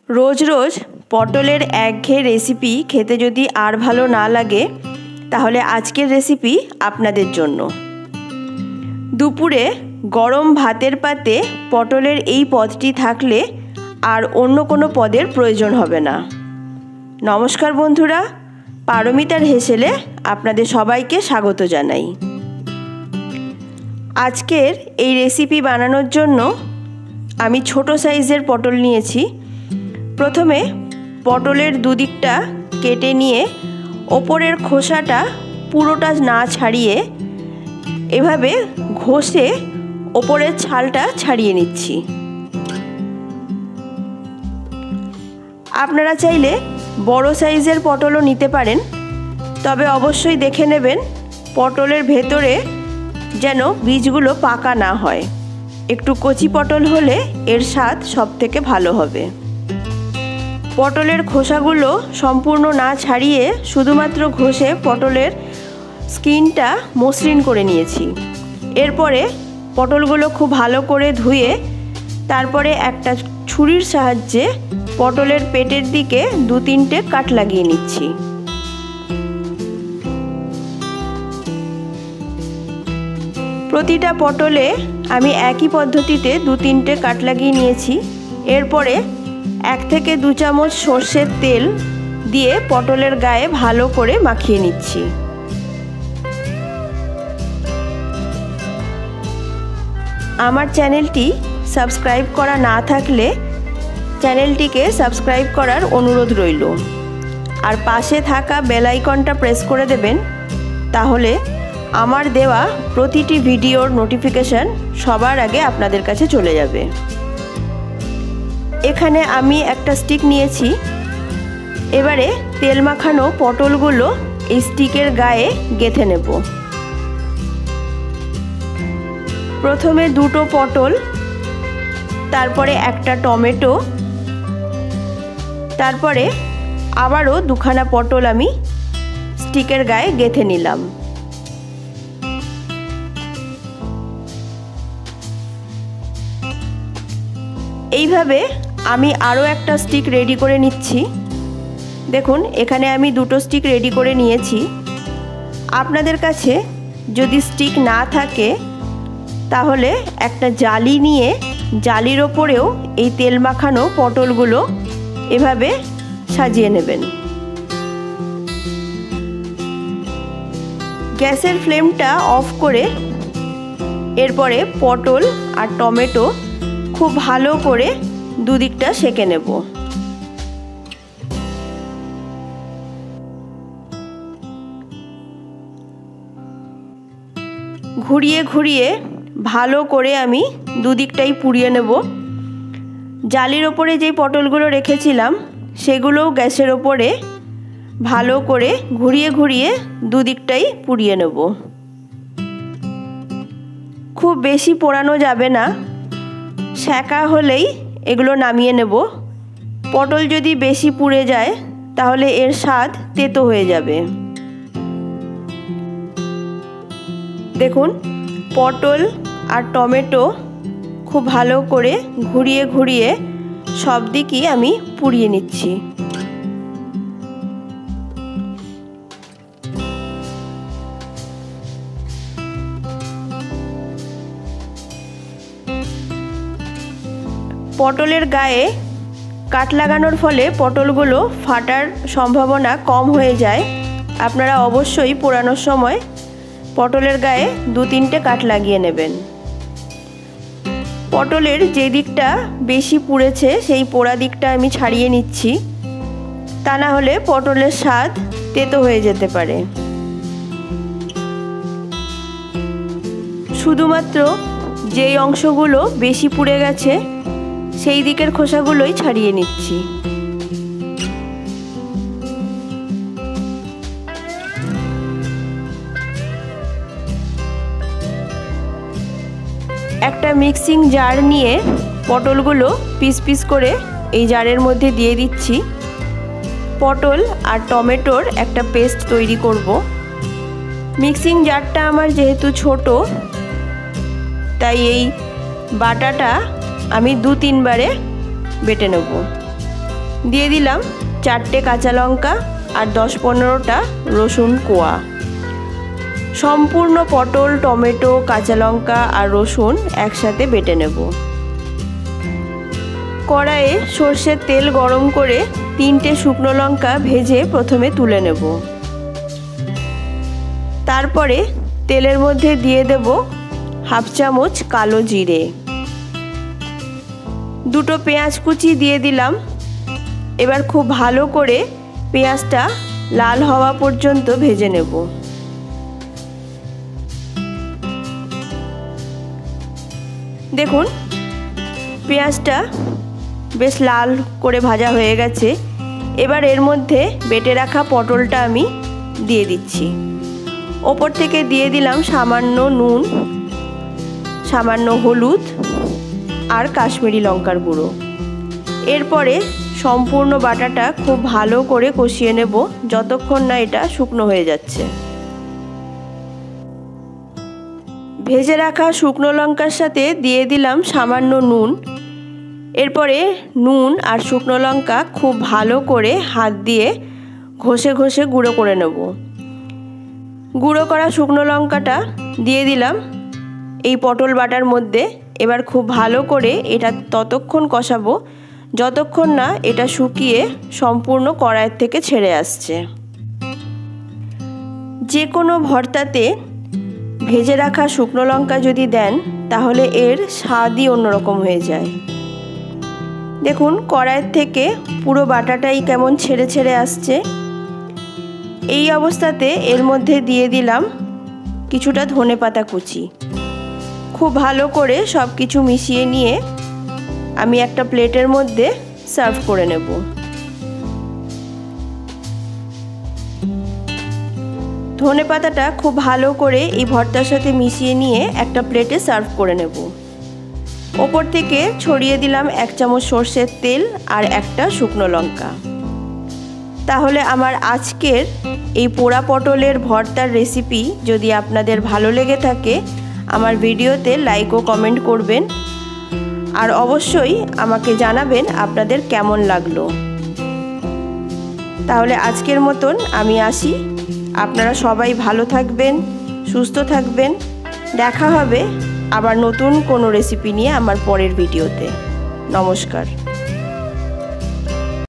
रोज रोज पटलेर एकघेये recipe खेते यदि are भालो ना लागे ताहले आजकेर रेसिपि आपनादेर जोन्नो। दुपुरे गरम भातेर पाते पटलेर एई पदटी थाकले आर अन्य कोनो पदेर प्रयोजन हबे ना। नमस्कार बंधुरा, पारमितार हेसेले आपनादेर सबाइके स्वागत जानाई। आजकेर एई रेसिपि बानानोर जोन्नो आमी छोटो साइजेर पटल नियेछि। प्रथमे पटलेर दुदिकटा केटे निये ओपरेर खोसाटा पुरोटा ना छाड़िए एभावे घषे ओपरेर छालटा छाड़िए निচ্ছি। आपनारा चाइले बड़ो साइजेर पटलও निते पारेन, तबे अवश्यई देखे नेबेन पटलेर भेतरे जेन बीजगुलो पाका ना हय। एकटू कचि पटल होले एर स्वाद सबथेके भालो हबे। पटलेर खोसागुलो सम्पूर्ण ना छाड़िए शुधुमात्र घषे पटलेर स्किनटा मसृण करे निয়েছি। एरपरे पटलगुलो खूब भालो करे धुए तारपरे एकटा छुरिर साहाज्ये पटलेर पेटेर दिके दो तीनटे काट লাগিয়ে নিচ্ছি। প্রতিটা পটলে আমি একই পদ্ধতিতে দু তিনটে কাট লাগিয়ে নিয়েছি। এরপরে 1 থেকে 2 চামচ সরষের তেল দিয়ে পটলের গায়ে ভালো করে মাখিয়ে নিচ্ছি। আমার চ্যানেলটি সাবস্ক্রাইব করা না থাকলে চ্যানেলটিকে সাবস্ক্রাইব করার অনুরোধ রইল, আর পাশে থাকা বেল আইকনটা প্রেস করে দেবেন, তাহলে আমার দেওয়া প্রতিটি ভিডিওর নোটিফিকেশন সবার আগে আপনাদের কাছে চলে যাবে। এখানে আমি একটা স্টিক নিয়েছি। এবারে তেল মাখানো পটলগুলো এই স্টিকের গায়ে গেঁথে নেব। প্রথমে দুটো পটল, তারপরে একটা টমেটো, তারপরে আবারও দুখানা পটল আমি স্টিকের গায়ে গেঁথে নিলাম। এইভাবে আমি আরও একটা স্টিক রেডি করে নিচ্ছি। দেখুন এখানে আমি দুটো স্টিক রেডি করে নিয়েছি। আপনাদের কাছে যদি স্টিক না থাকে তাহলে একটা জালি নিয়ে জালির ওপরেও এই তেল মাখানো পটলগুলো এভাবে সাজিয়ে নেবেন। গ্যাসের ফ্লেমটা অফ করে এরপরে পটল আর টমেটো খুব ভালো করে দুদিকটা সেঁকে নেব। ঘুরিয়ে ঘুরিয়ে ভালো করে আমি দুদিকটাই পুড়িয়ে নেব। জালির ওপরে যেই পটলগুলো রেখেছিলাম সেগুলোও গ্যাসের ওপরে ভালো করে ঘুরিয়ে ঘুরিয়ে দুদিকটাই পুড়িয়ে নেব। খুব বেশি পোড়ানো যাবে না, সেঁকা হলেই এগুলো নামিয়ে নেব। পটল যদি বেশি পুড়ে যায় তাহলে এর স্বাদ তেতো হয়ে যাবে। দেখুন পটল আর টমেটো খুব ভালো করে ঘুরিয়ে ঘুরিয়ে সব দিকই আমি পুড়িয়ে নিচ্ছি। পটলের গায়ে কাট লাগানোর ফলে পটলগুলো ফাটার সম্ভাবনা কম হয়ে যায়। আপনারা অবশ্যই পোড়ানোর সময় পটলের গায়ে দু তিনটে কাট লাগিয়ে নেবেন। পটলের যে দিকটা বেশি পুড়েছে সেই পোড়া দিকটা আমি ছাড়িয়ে নিচ্ছি, তা না হলে পটলের স্বাদ তেতো হয়ে যেতে পারে। শুধুমাত্র যেই অংশগুলো বেশি পুড়ে গেছে সেই দিকের খোসাগুলোই ছাড়িয়ে নিচ্ছি। একটা মিক্সিং জার নিয়ে পটলগুলো পিস পিস করে এই জারের মধ্যে দিয়ে দিচ্ছি। পটল আর টমেটোর একটা পেস্ট তৈরি করব। মিক্সিং জারটা আমার যেহেতু ছোট তাই এই বাটাটা আমি 2-3 বারে বেটে নেব। দিয়ে দিলাম 4টে কাঁচা লঙ্কা আর 10-15টা রসুন কোয়া। সম্পূর্ণ পটল, টমেটো, কাঁচা লঙ্কা আর রসুন একসাথে বেটে নেব। কড়াইয়ে সর্ষের তেল গরম করে 3টে শুকনো লঙ্কা ভেজে প্রথমে তুলে নেব। তারপরে তেলের মধ্যে দিয়ে দেব 1/2 চামচ কালো জিরে, 2টো পেঁয়াজ কুচি দিয়ে দিলাম। এবার খুব ভালো করে পেঁয়াজটা লাল হওয়া পর্যন্ত ভেজে নেব। দেখুন পেঁয়াজটা বেশ লাল করে ভাজা হয়ে গেছে। এবার এর মধ্যে বেটে রাখা পটলটা আমি দিয়ে দিচ্ছি। ওপর থেকে দিয়ে দিলাম সামান্য নুন, সামান্য হলুদ আর কাশ্মীরি লঙ্কার গুঁড়ো। এরপরে সম্পূর্ণ বাটাটা খুব ভালো করে কষিয়ে নেব যতক্ষণ না এটা শুকনো হয়ে যাচ্ছে। ভেজে রাখা শুকনো লঙ্কার সাথে দিয়ে দিলাম সামান্য নুন। এরপরে নুন আর শুকনো লঙ্কা খুব ভালো করে হাত দিয়ে ঘষে ঘষে গুঁড়ো করে নেব। গুঁড়ো করা শুকনো লঙ্কাটা দিয়ে দিলাম এই পটল বাটার মধ্যে। এবার খুব ভালো করে এটা ততক্ষণ কষাবো যতক্ষণ না এটা শুকিয়ে সম্পূর্ণ কড়াইয়ের থেকে ছেড়ে আসছে। যে কোনো ভর্তাতে ভেজে রাখা শুকনো লঙ্কা যদি দেন তাহলে এর স্বাদই অন্যরকম হয়ে যায়। দেখুন কড়াইয়ের থেকে পুরো বাটাটাই কেমন ছেড়ে ছেড়ে আসছে। এই অবস্থাতে এর মধ্যে দিয়ে দিলাম কিছুটা ধনেপাতা কুচি। খুব ভালো করে সব কিছু মিশিয়ে নিয়ে আমি একটা প্লেটের মধ্যে সার্ভ করে নেব। ধনেপাতাটা খুব ভালো করে এই ভর্তার সাথে মিশিয়ে নিয়ে একটা প্লেটে সার্ভ করে নেব। ওপর থেকে ছড়িয়ে দিলাম 1 চামচ সর্ষের তেল আর একটা শুকনো লঙ্কা। তাহলে আমার আজকের এই পোড়া পটলের ভর্তার রেসিপি যদি আপনাদের ভালো লেগে থাকে আমার ভিডিওতে লাইক ও কমেন্ট করবেন আর অবশ্যই আমাকে জানাবেন আপনাদের কেমন লাগলো। তাহলে আজকের মতন আমি আসি। আপনারা সবাই ভালো থাকবেন, সুস্থ থাকবেন। দেখা হবে আবার নতুন কোনো রেসিপি নিয়ে আমার পরের ভিডিওতে। নমস্কার।